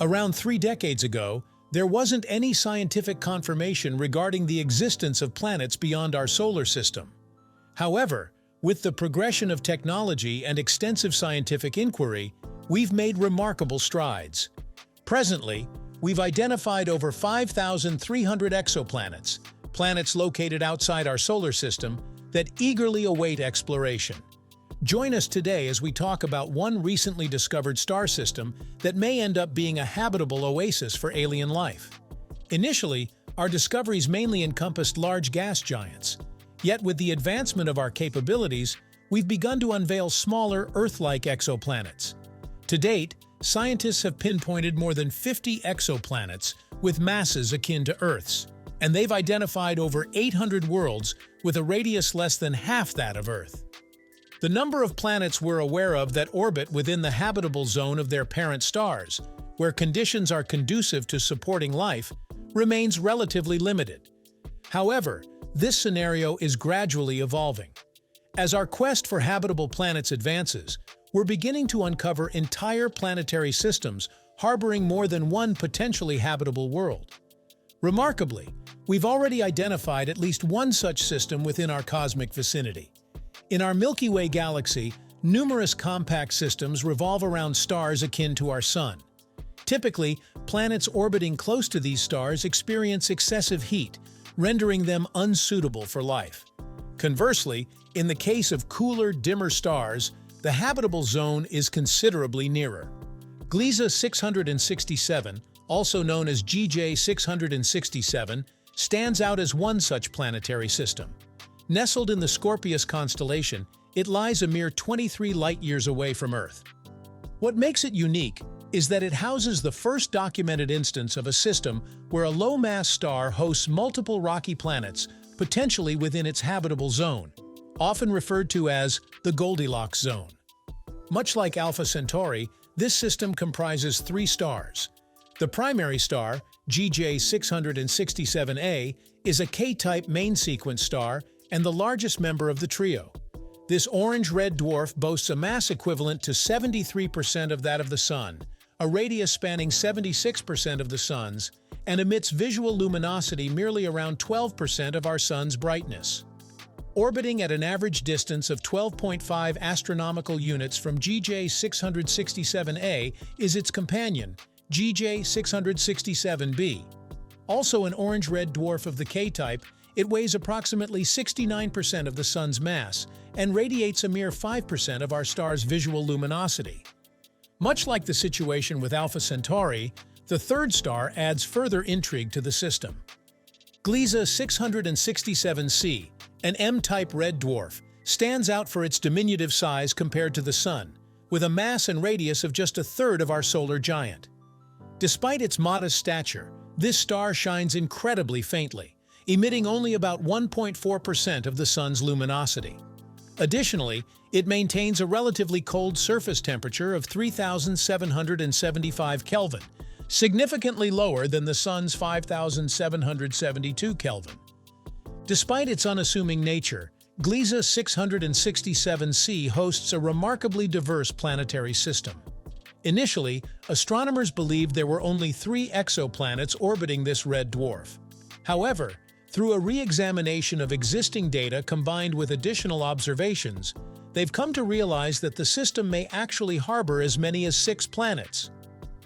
Around 3 decades ago, there wasn't any scientific confirmation regarding the existence of planets beyond our solar system. However, with the progression of technology and extensive scientific inquiry, we've made remarkable strides. Presently, we've identified over 5,300 exoplanets, planets located outside our solar system, that eagerly await exploration. Join us today as we talk about one recently discovered star system that may end up being a habitable oasis for alien life. Initially, our discoveries mainly encompassed large gas giants. Yet with the advancement of our capabilities, we've begun to unveil smaller, Earth-like exoplanets. To date, scientists have pinpointed more than 50 exoplanets with masses akin to Earth's, and they've identified over 800 worlds with a radius less than half that of Earth. The number of planets we're aware of that orbit within the habitable zone of their parent stars, where conditions are conducive to supporting life, remains relatively limited. However, this scenario is gradually evolving. As our quest for habitable planets advances, we're beginning to uncover entire planetary systems harboring more than one potentially habitable world. Remarkably, we've already identified at least one such system within our cosmic vicinity. In our Milky Way galaxy, numerous compact systems revolve around stars akin to our Sun. Typically, planets orbiting close to these stars experience excessive heat, rendering them unsuitable for life. Conversely, in the case of cooler, dimmer stars, the habitable zone is considerably nearer. Gliese 667, also known as GJ 667, stands out as one such planetary system. Nestled in the Scorpius constellation, it lies a mere 23 light-years away from Earth. What makes it unique is that it houses the first documented instance of a system where a low-mass star hosts multiple rocky planets, potentially within its habitable zone, often referred to as the Goldilocks zone. Much like Alpha Centauri, this system comprises 3 stars. The primary star, GJ 667a, is a K-type main-sequence star and the largest member of the trio. This orange-red dwarf boasts a mass equivalent to 73% of that of the Sun, a radius spanning 76% of the Sun's, and emits visual luminosity merely around 12% of our Sun's brightness. Orbiting at an average distance of 12.5 astronomical units from GJ 667a is its companion, GJ 667b. Also an orange-red dwarf of the K-type, it weighs approximately 69% of the Sun's mass and radiates a mere 5% of our star's visual luminosity. Much like the situation with Alpha Centauri, the third star adds further intrigue to the system. Gliese 667c, an M-type red dwarf, stands out for its diminutive size compared to the Sun, with a mass and radius of just a third of our solar giant. Despite its modest stature, this star shines incredibly faintly, emitting only about 1.4% of the Sun's luminosity. Additionally, it maintains a relatively cold surface temperature of 3,775 Kelvin, significantly lower than the Sun's 5,772 Kelvin. Despite its unassuming nature, Gliese 667c hosts a remarkably diverse planetary system. Initially, astronomers believed there were only 3 exoplanets orbiting this red dwarf. However, through a re-examination of existing data combined with additional observations, they've come to realize that the system may actually harbor as many as 6 planets.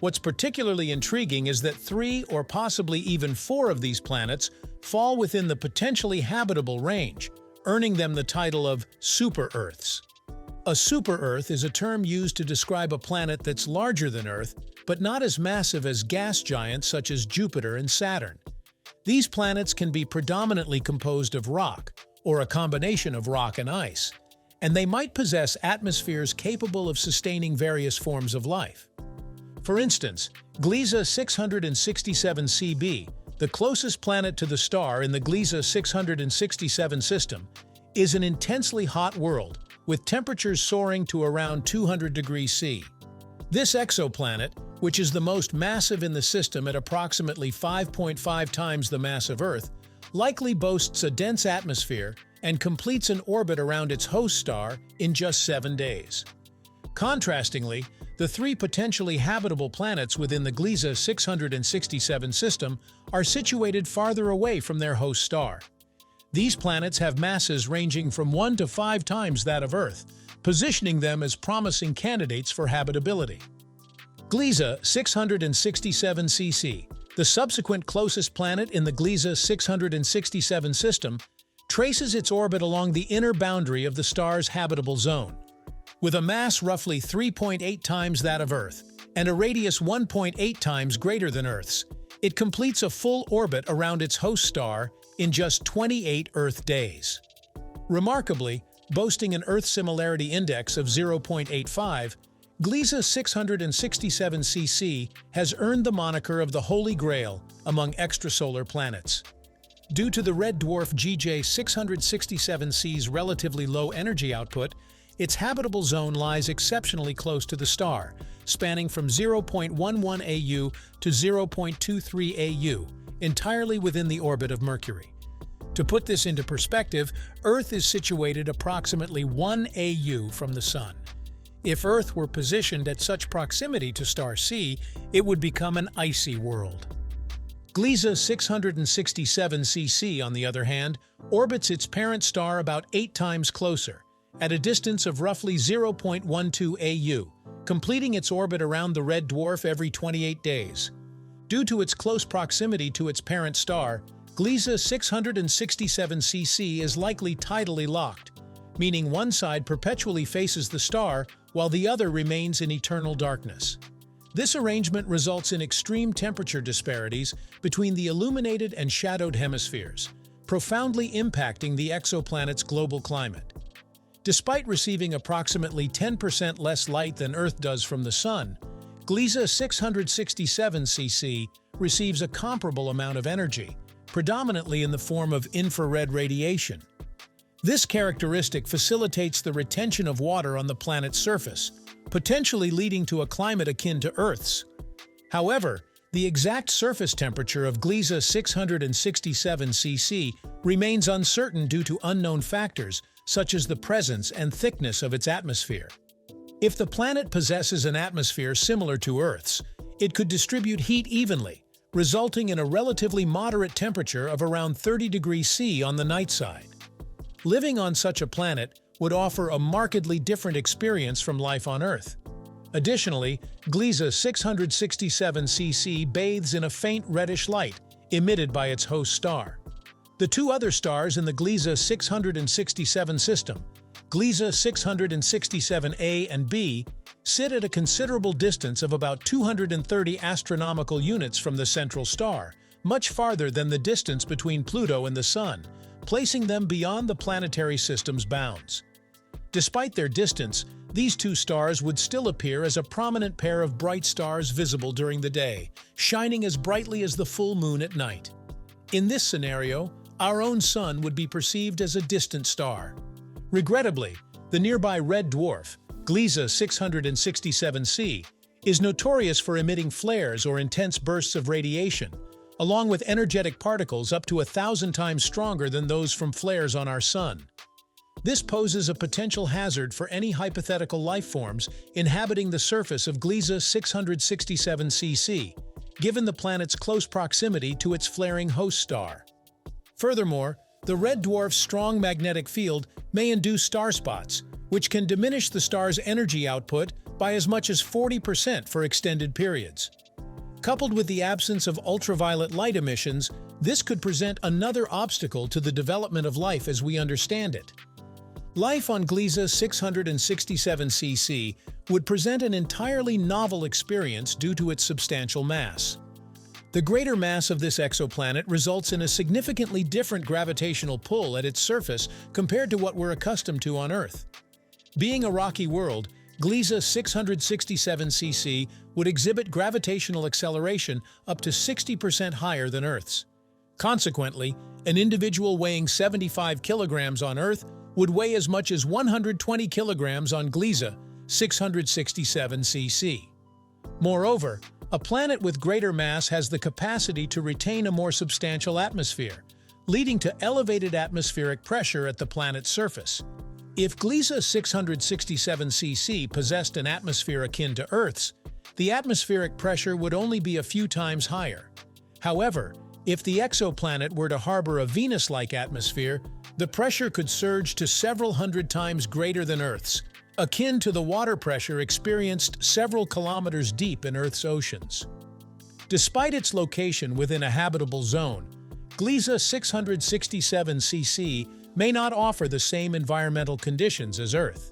What's particularly intriguing is that 3 or possibly even 4 of these planets fall within the potentially habitable range, earning them the title of super-Earths. A super-Earth is a term used to describe a planet that's larger than Earth, but not as massive as gas giants such as Jupiter and Saturn. These planets can be predominantly composed of rock, or a combination of rock and ice, and they might possess atmospheres capable of sustaining various forms of life. For instance, Gliese 667cb, the closest planet to the star in the Gliese 667 system, is an intensely hot world, with temperatures soaring to around 200 degrees C. This exoplanet, which is the most massive in the system at approximately 5.5 times the mass of Earth, likely boasts a dense atmosphere and completes an orbit around its host star in just 7 days. Contrastingly, the three potentially habitable planets within the Gliese 667 system are situated farther away from their host star. These planets have masses ranging from 1 to 5 times that of Earth, positioning them as promising candidates for habitability. Gliese 667 cc, the subsequent closest planet in the Gliese 667 system, traces its orbit along the inner boundary of the star's habitable zone. With a mass roughly 3.8 times that of Earth and a radius 1.8 times greater than Earth's, it completes a full orbit around its host star in just 28 Earth days. Remarkably, boasting an Earth similarity index of 0.85, Gliese 667 cc has earned the moniker of the Holy Grail among extrasolar planets. Due to the red dwarf GJ 667c's relatively low energy output, its habitable zone lies exceptionally close to the star, spanning from 0.11 AU to 0.23 AU, entirely within the orbit of Mercury. To put this into perspective, Earth is situated approximately 1 AU from the Sun. If Earth were positioned at such proximity to star C, it would become an icy world. Gliese 667 cc, on the other hand, orbits its parent star about 8 times closer, at a distance of roughly 0.12 AU, completing its orbit around the red dwarf every 28 days. Due to its close proximity to its parent star, Gliese 667 cc is likely tidally locked, meaning one side perpetually faces the star while the other remains in eternal darkness. This arrangement results in extreme temperature disparities between the illuminated and shadowed hemispheres, profoundly impacting the exoplanet's global climate. Despite receiving approximately 10% less light than Earth does from the Sun, Gliese 667 cc receives a comparable amount of energy, predominantly in the form of infrared radiation. This characteristic facilitates the retention of water on the planet's surface, potentially leading to a climate akin to Earth's. However, the exact surface temperature of Gliese 667 cc remains uncertain due to unknown factors such as the presence and thickness of its atmosphere. If the planet possesses an atmosphere similar to Earth's, it could distribute heat evenly, resulting in a relatively moderate temperature of around 30 degrees C on the night side. Living on such a planet would offer a markedly different experience from life on Earth. Additionally, Gliese 667 cc bathes in a faint reddish light emitted by its host star. The two other stars in the Gliese 667 system, Gliese 667a and b, sit at a considerable distance of about 230 astronomical units from the central star, much farther than the distance between Pluto and the Sun, placing them beyond the planetary system's bounds. Despite their distance, these two stars would still appear as a prominent pair of bright stars visible during the day, shining as brightly as the full moon at night. In this scenario, our own Sun would be perceived as a distant star. Regrettably, the nearby red dwarf, Gliese 667c, is notorious for emitting flares or intense bursts of radiation, along with energetic particles up to 1,000 times stronger than those from flares on our Sun. This poses a potential hazard for any hypothetical life forms inhabiting the surface of Gliese 667 cc, given the planet's close proximity to its flaring host star. Furthermore, the red dwarf's strong magnetic field may induce star spots, which can diminish the star's energy output by as much as 40% for extended periods. Coupled with the absence of ultraviolet light emissions, this could present another obstacle to the development of life as we understand it. Life on Gliese 667 cc would present an entirely novel experience due to its substantial mass. The greater mass of this exoplanet results in a significantly different gravitational pull at its surface compared to what we're accustomed to on Earth. Being a rocky world, Gliese 667 cc would exhibit gravitational acceleration up to 60% higher than Earth's. Consequently, an individual weighing 75 kilograms on Earth would weigh as much as 120 kilograms on Gliese 667 cc. Moreover, a planet with greater mass has the capacity to retain a more substantial atmosphere, leading to elevated atmospheric pressure at the planet's surface. If Gliese 667cc possessed an atmosphere akin to Earth's, the atmospheric pressure would only be a few times higher. However, if the exoplanet were to harbor a Venus-like atmosphere, the pressure could surge to several hundred times greater than Earth's, akin to the water pressure experienced several kilometers deep in Earth's oceans. Despite its location within a habitable zone, Gliese 667cc may not offer the same environmental conditions as Earth.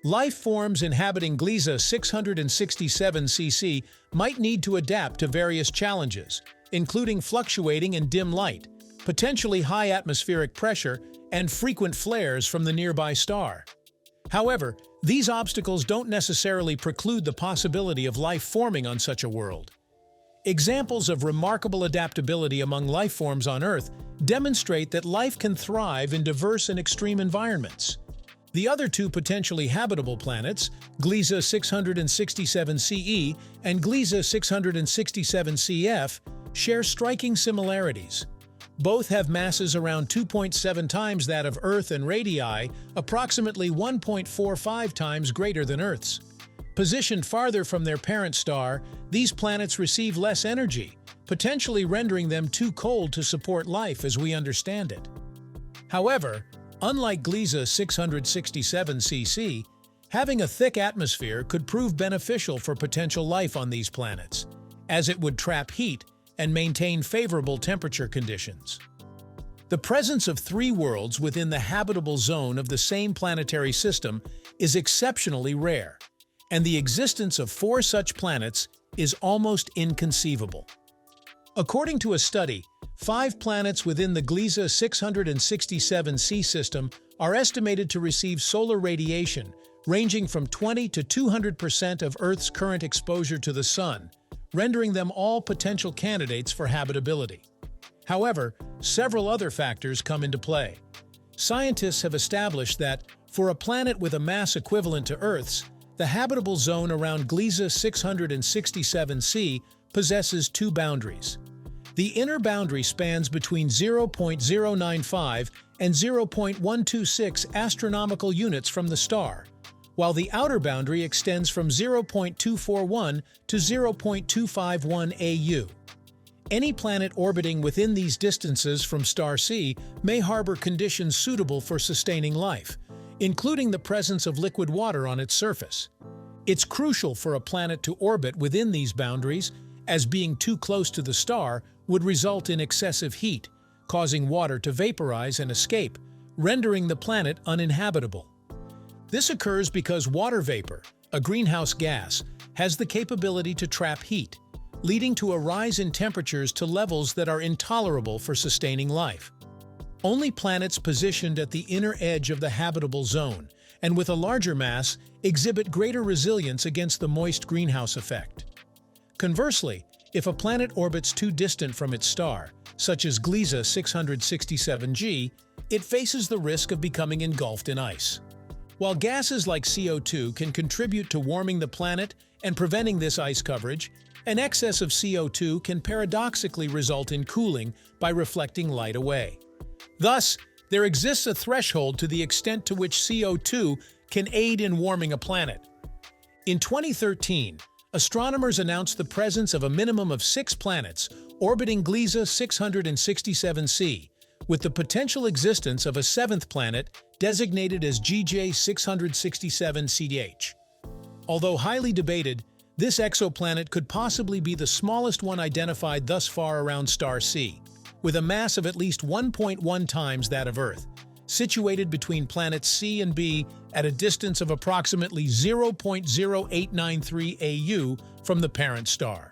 Life forms inhabiting Gliese 667cc might need to adapt to various challenges, including fluctuating and dim light, potentially high atmospheric pressure, and frequent flares from the nearby star. However, these obstacles don't necessarily preclude the possibility of life forming on such a world. Examples of remarkable adaptability among life forms on Earth demonstrate that life can thrive in diverse and extreme environments. The other two potentially habitable planets, Gliese 667ce and Gliese 667cf, share striking similarities. Both have masses around 2.7 times that of Earth and radii approximately 1.45 times greater than Earth's. Positioned farther from their parent star, these planets receive less energy, potentially rendering them too cold to support life as we understand it. However, unlike Gliese 667cc, having a thick atmosphere could prove beneficial for potential life on these planets, as it would trap heat and maintain favorable temperature conditions. The presence of three worlds within the habitable zone of the same planetary system is exceptionally rare, and the existence of 4 such planets is almost inconceivable. According to a study, 5 planets within the Gliese 667c system are estimated to receive solar radiation ranging from 20 to 200% of Earth's current exposure to the Sun, rendering them all potential candidates for habitability. However, several other factors come into play. Scientists have established that, for a planet with a mass equivalent to Earth's, the habitable zone around Gliese 667c possesses 2 boundaries. The inner boundary spans between 0.095 and 0.126 astronomical units from the star, while the outer boundary extends from 0.241 to 0.251 AU. Any planet orbiting within these distances from star C may harbor conditions suitable for sustaining life, including the presence of liquid water on its surface. It's crucial for a planet to orbit within these boundaries, as being too close to the star would result in excessive heat, causing water to vaporize and escape, rendering the planet uninhabitable. This occurs because water vapor, a greenhouse gas, has the capability to trap heat, leading to a rise in temperatures to levels that are intolerable for sustaining life. Only planets positioned at the inner edge of the habitable zone, and with a larger mass, exhibit greater resilience against the moist greenhouse effect. Conversely, if a planet orbits too distant from its star, such as Gliese 667g, it faces the risk of becoming engulfed in ice. While gases like CO2 can contribute to warming the planet and preventing this ice coverage, an excess of CO2 can paradoxically result in cooling by reflecting light away. Thus, there exists a threshold to the extent to which CO2 can aid in warming a planet. In 2013, astronomers announced the presence of a minimum of 6 planets orbiting Gliese 667c, with the potential existence of a 7th planet designated as GJ 667cdh. Although highly debated, this exoplanet could possibly be the smallest one identified thus far around star C, with a mass of at least 1.1 times that of Earth, situated between planets C and B at a distance of approximately 0.0893 AU from the parent star.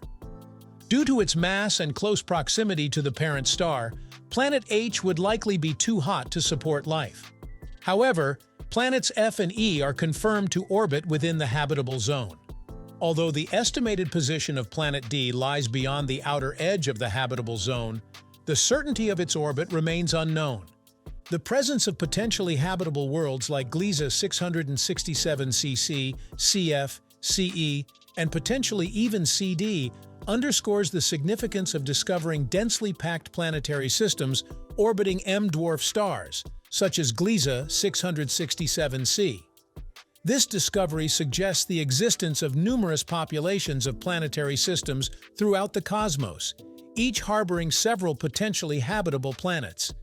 Due to its mass and close proximity to the parent star, planet H would likely be too hot to support life. However, planets F and E are confirmed to orbit within the habitable zone. Although the estimated position of planet D lies beyond the outer edge of the habitable zone, the certainty of its orbit remains unknown. The presence of potentially habitable worlds like Gliese 667cc, CF, CE, and potentially even CD underscores the significance of discovering densely packed planetary systems orbiting M-dwarf stars, such as Gliese 667c. This discovery suggests the existence of numerous populations of planetary systems throughout the cosmos, each harboring several potentially habitable planets.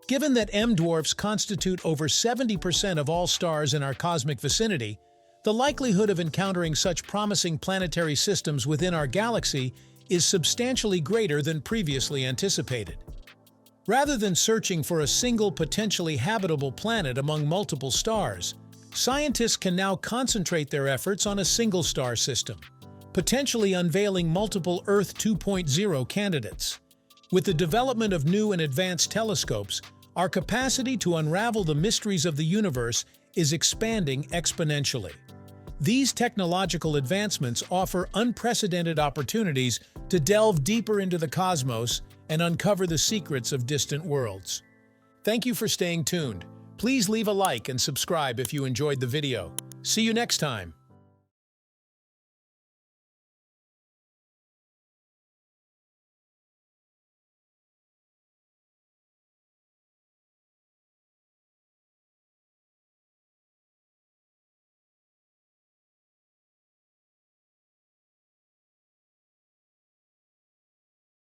Given that M-dwarfs constitute over 70% of all stars in our cosmic vicinity, the likelihood of encountering such promising planetary systems within our galaxy is substantially greater than previously anticipated. Rather than searching for a single potentially habitable planet among multiple stars, scientists can now concentrate their efforts on a single star system, potentially unveiling multiple Earth 2.0 candidates. With the development of new and advanced telescopes, our capacity to unravel the mysteries of the universe is expanding exponentially. These technological advancements offer unprecedented opportunities to delve deeper into the cosmos and uncover the secrets of distant worlds. Thank you for staying tuned. Please leave a like and subscribe if you enjoyed the video. See you next time.